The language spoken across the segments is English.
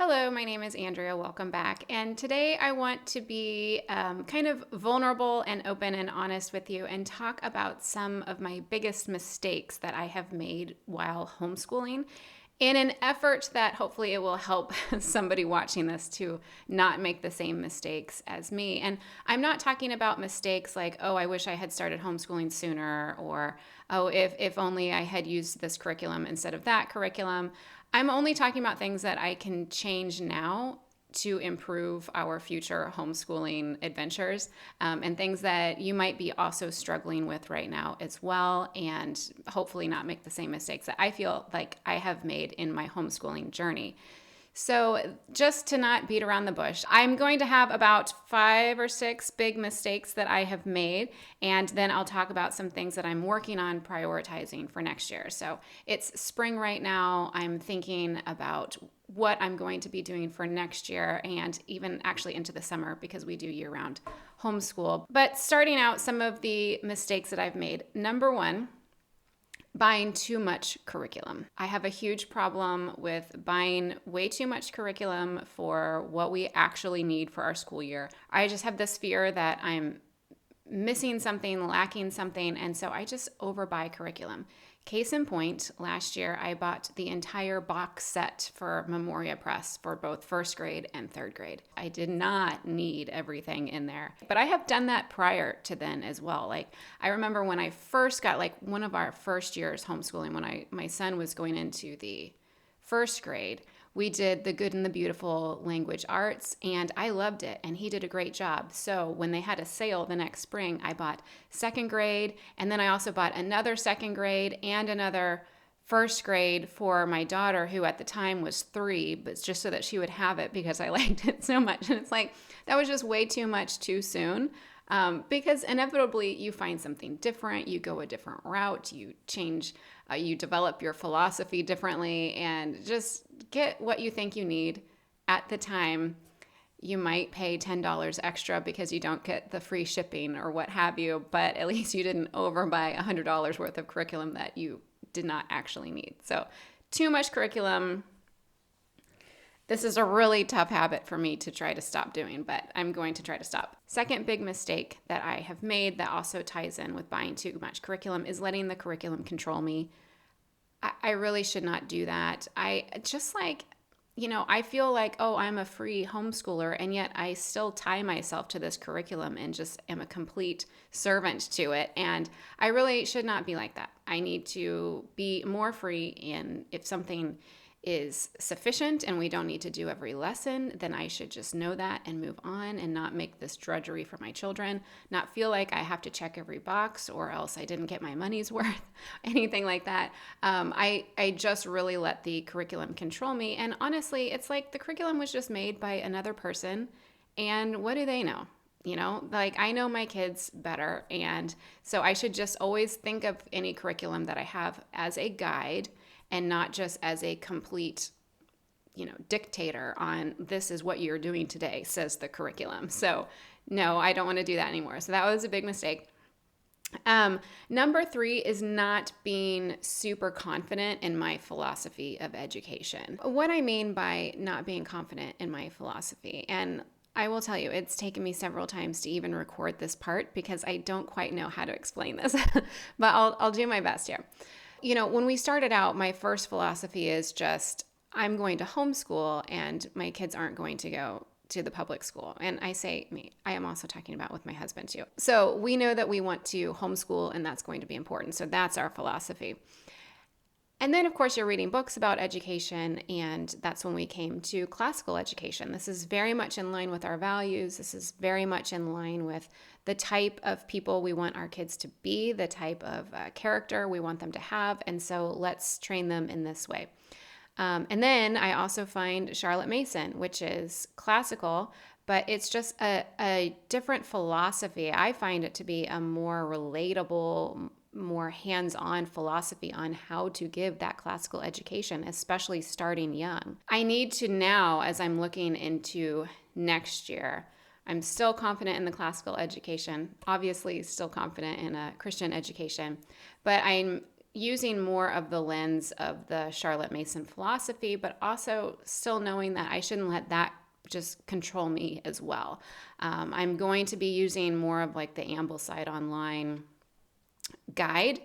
Hello, my name is Andrea. Welcome back. And today I want to be kind of vulnerable and open and honest with you and talk about some of my biggest mistakes that I have made while homeschooling in an effort that hopefully it will help somebody watching this to not make the same mistakes as me. And I'm not talking about mistakes like, oh, I wish I had started homeschooling sooner, or, oh, if only I had used this curriculum instead of that curriculum. I'm only talking about things that I can change now to improve our future homeschooling adventures, and things that you might be also struggling with right now as well, and hopefully not make the same mistakes that I feel like I have made in my homeschooling journey. So, just to not beat around the bush, I'm going to have about 5 or 6 big mistakes that I have made, and then I'll talk about some things that I'm working on prioritizing for next year. So, it's spring right now. I'm thinking about what I'm going to be doing for next year and even actually into the summer because we do year-round homeschool. But starting out, some of the mistakes that I've made. Number one, buying too much curriculum. I have a huge problem with buying way too much curriculum for what we actually need for our school year. I just have this fear that I'm missing something, lacking something, and so I just overbuy curriculum. Case in point, last year I bought the entire box set for Memoria Press for both first grade and third grade. I did not need everything in there, but I have done that prior to then as well. Like, I remember when I first got, like, one of our first years homeschooling, when my son was going into the first grade, we did the Good and the Beautiful language arts, and I loved it, and he did a great job. So when they had a sale the next spring, I bought second grade, and then I also bought another second grade and another first grade for my daughter, who at the time was 3, but just so that she would have it because I liked it so much. And it's like, that was just way too much too soon. Because inevitably you find something different, you go a different route, you change, you develop your philosophy differently, and just get what you think you need at the time. You might pay $10 extra because you don't get the free shipping or what have you, but at least you didn't overbuy $100 worth of curriculum that you did not actually need. So too much curriculum. This is a really tough habit for me to try to stop doing, but I'm going to try to stop. Second big mistake that I have made that also ties in with buying too much curriculum is letting the curriculum control me. I really should not do that. I just like, I feel like, oh, I'm a free homeschooler, and yet I still tie myself to this curriculum and just am a complete servant to it. And I really should not be like that. I need to be more free, and if something is sufficient and we don't need to do every lesson, then I should just know that and move on and not make this drudgery for my children, not feel like I have to check every box or else I didn't get my money's worth, anything like that. I just really let the curriculum control me. And honestly, it's like the curriculum was just made by another person, and what do they know? Like, I know my kids better. And so I should just always think of any curriculum that I have as a guide and not just as a complete, dictator on this is what you're doing today, says the curriculum. So no, I don't want to do that anymore. So that was a big mistake. Number 3 is not being super confident in my philosophy of education. What I mean by not being confident in my philosophy, and I will tell you, it's taken me several times to even record this part because I don't quite know how to explain this, but I'll do my best here. When we started out, my first philosophy is just, I'm going to homeschool and my kids aren't going to go to the public school. And I say me, I am also talking about with my husband too. So we know that we want to homeschool and that's going to be important. So that's our philosophy. And then, of course, you're reading books about education, and that's when we came to classical education. This is very much in line with our values. This is very much in line with the type of people we want our kids to be, the type of character we want them to have, and so let's train them in this way. And then I also find Charlotte Mason, which is classical, but it's just a different philosophy. I find it to be a more relatable, more hands-on philosophy on how to give that classical education, especially starting young. I need to now, as I'm looking into next year, I'm still confident in the classical education, obviously still confident in a Christian education, but I'm using more of the lens of the Charlotte Mason philosophy, but also still knowing that I shouldn't let that just control me as well. I'm going to be using more of like the Ambleside online guide,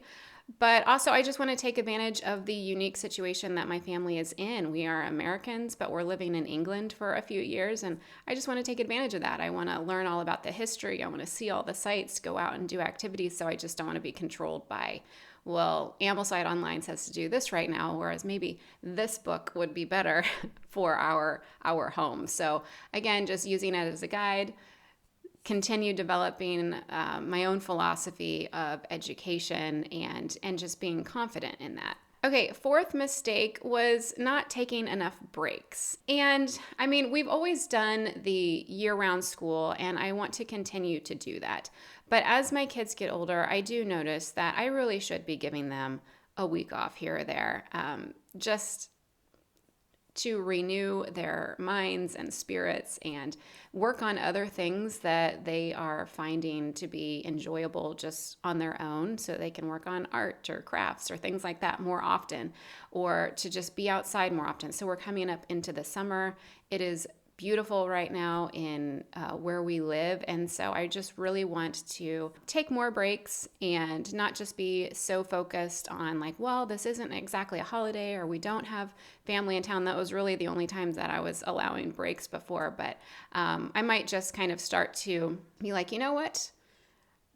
but also I just want to take advantage of the unique situation that my family is in. We are Americans, but we're living in England for a few years, and I just want to take advantage of that. I want to learn all about the history. I want to see all the sites, go out and do activities, so I just don't want to be controlled by, well, Ambleside Online says to do this right now, whereas maybe this book would be better for our home. So again, just using it as a guide, continue developing my own philosophy of education and just being confident in that. Okay, fourth mistake was not taking enough breaks. And I mean, we've always done the year-round school, and I want to continue to do that. But as my kids get older, I do notice that I really should be giving them a week off here or there, just to renew their minds and spirits and work on other things that they are finding to be enjoyable just on their own, so they can work on art or crafts or things like that more often, or to just be outside more often. So we're coming up into the summer. It is beautiful right now in where we live, and so I just really want to take more breaks and not just be so focused on like, well, this isn't exactly a holiday or we don't have family in town. That was really the only time that I was allowing breaks before, but I might just kind of start to be like, you know what,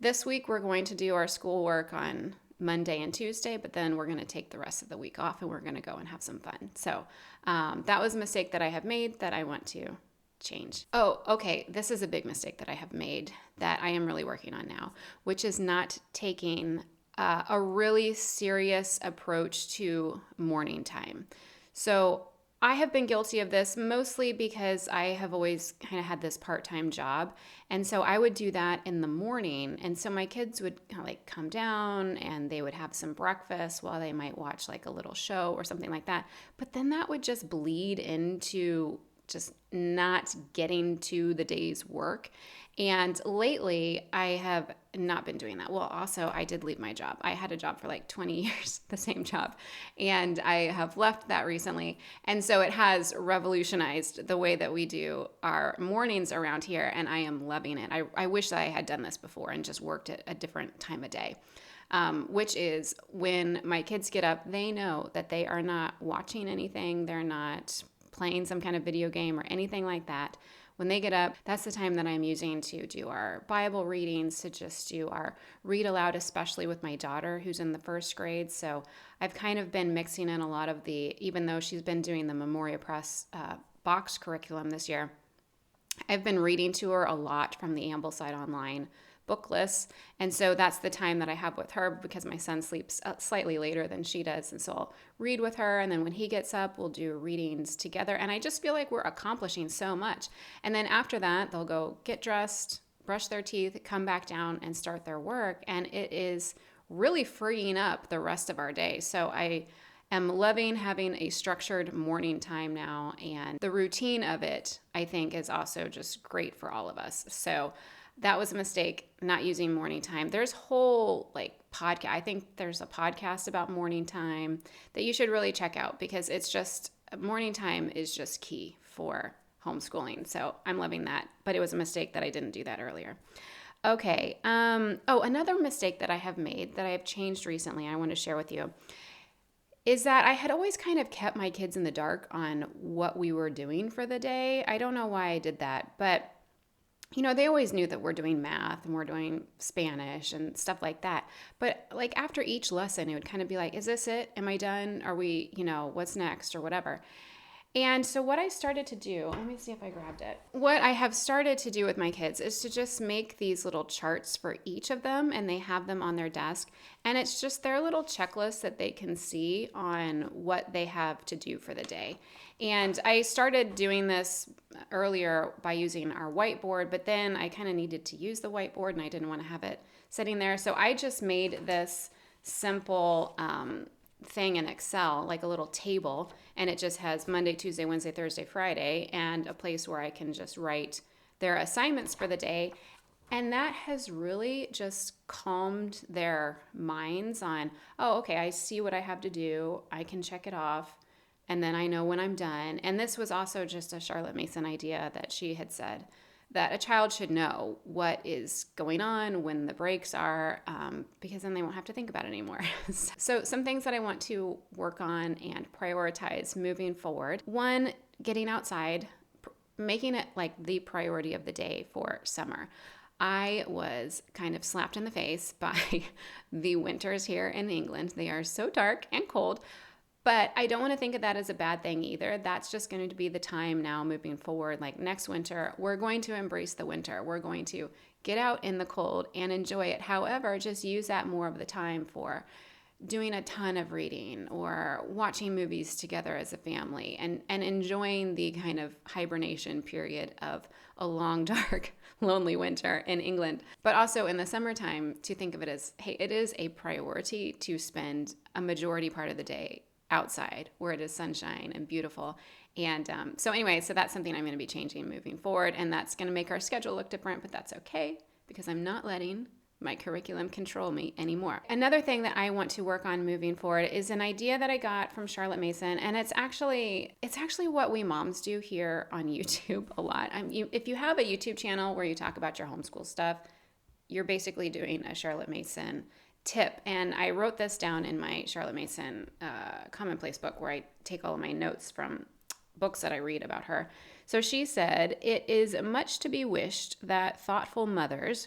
this week we're going to do our schoolwork on Monday and Tuesday, but then we're going to take the rest of the week off and we're going to go and have some fun. So that was a mistake that I have made that I want to change. Oh, okay. This is a big mistake that I have made that I am really working on now, which is not taking a really serious approach to morning time. So I have been guilty of this mostly because I have always kind of had this part-time job. And so I would do that in the morning. And so my kids would kind of like come down and they would have some breakfast while they might watch like a little show or something like that. But then that would just bleed into just not getting to the day's work. And lately, I have not been doing that. Well, also, I did leave my job. I had a job for like 20 years, the same job, and I have left that recently. And so it has revolutionized the way that we do our mornings around here, and I am loving it. I wish that I had done this before and just worked at a different time of day. Which is when my kids get up, they know that they are not watching anything. They're not playing some kind of video game or anything like that. When they get up, that's the time that I'm using to do our Bible readings, to just do our read aloud, especially with my daughter who's in the first grade. So I've kind of been mixing in a lot of even though she's been doing the Memoria Press box curriculum this year, I've been reading to her a lot from the Ambleside Online book lists. And so that's the time that I have with her because my son sleeps slightly later than she does. And so I'll read with her. And then when he gets up, we'll do readings together. And I just feel like we're accomplishing so much. And then after that, they'll go get dressed, brush their teeth, come back down and start their work. And it is really freeing up the rest of our day. So I am loving having a structured morning time now. And the routine of it, I think, is also just great for all of us. So that was a mistake, not using morning time. There's whole podcast. I think there's a podcast about morning time that you should really check out because it's just morning time is just key for homeschooling. So I'm loving that, but it was a mistake that I didn't do that earlier. Okay. Another mistake that I have made that I have changed recently, I want to share with you, is that I had always kind of kept my kids in the dark on what we were doing for the day. I don't know why I did that, but they always knew that we're doing math and we're doing Spanish and stuff like that. But like after each lesson, it would kind of be like, is this it? Am I done? Are we, what's next or whatever? And so what I started to do, let me see if I grabbed it. What I have started to do with my kids is to just make these little charts for each of them, and they have them on their desk. And it's just their little checklist that they can see on what they have to do for the day. And I started doing this earlier by using our whiteboard, but then I kind of needed to use the whiteboard and I didn't want to have it sitting there. So I just made this simple thing in Excel, like a little table, and it just has Monday, Tuesday, Wednesday, Thursday, Friday, and a place where I can just write their assignments for the day. And that has really just calmed their minds on, oh, okay, I see what I have to do. I can check it off. And then I know when I'm done. And this was also just a Charlotte Mason idea that she had said that a child should know what is going on, when the breaks are, because then they won't have to think about it anymore. So some things that I want to work on and prioritize moving forward. One, getting outside, making it like the priority of the day for summer. I was kind of slapped in the face by the winters here in England. They are so dark and cold. But I don't want to think of that as a bad thing either. That's just going to be the time now moving forward. Like next winter, we're going to embrace the winter. We're going to get out in the cold and enjoy it. However, just use that more of the time for doing a ton of reading or watching movies together as a family and enjoying the kind of hibernation period of a long, dark, lonely winter in England. But also in the summertime, to think of it as, hey, it is a priority to spend a majority part of the day outside where it is sunshine and beautiful. And so that's something I'm going to be changing moving forward. And that's going to make our schedule look different, but that's okay because I'm not letting my curriculum control me anymore. Another thing that I want to work on moving forward is an idea that I got from Charlotte Mason, and it's actually what we moms do here on YouTube a lot. If you have a YouTube channel where you talk about your homeschool stuff, you're basically doing a Charlotte Mason tip. And I wrote this down in my Charlotte Mason commonplace book where I take all of my notes from books that I read about her. So she said, "It is much to be wished that thoughtful mothers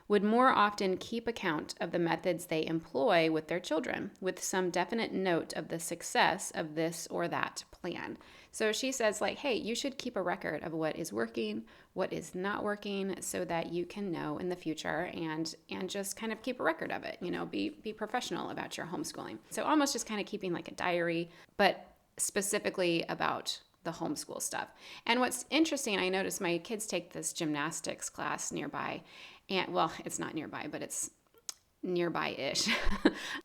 would more often keep account of the methods they employ with their children, with some definite note of the success of this or that plan." So she says, like, hey, you should keep a record of what is working, what is not working, so that you can know in the future and just kind of keep a record of it. Be professional about your homeschooling. So almost just kind of keeping like a diary, but specifically about the homeschool stuff. And what's interesting, I noticed my kids take this gymnastics class nearby. And well, it's not nearby, but it's nearby-ish.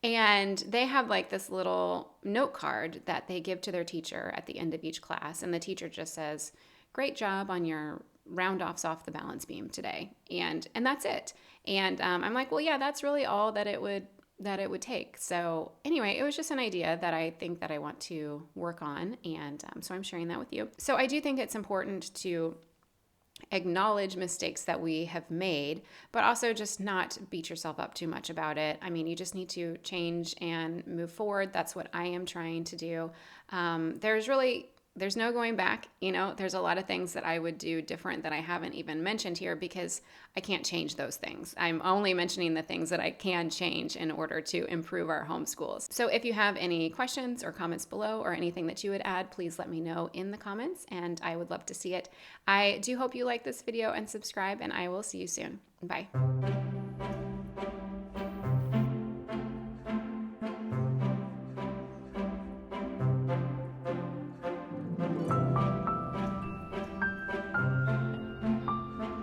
And they have like this little note card that they give to their teacher at the end of each class. And the teacher just says, "Great job on your round-offs off the balance beam today." And that's it. And I'm like, well, yeah, that's really all that it would take. So anyway, it was just an idea that I think that I want to work on. And so I'm sharing that with you. So I do think it's important to acknowledge mistakes that we have made, but also just not beat yourself up too much about it. I mean, you just need to change and move forward. That's what I am trying to do. There's no going back. There's a lot of things that I would do different that I haven't even mentioned here because I can't change those things. I'm only mentioning the things that I can change in order to improve our homeschools. So if you have any questions or comments below or anything that you would add, please let me know in the comments and I would love to see it. I do hope you like this video and subscribe, and I will see you soon. Bye.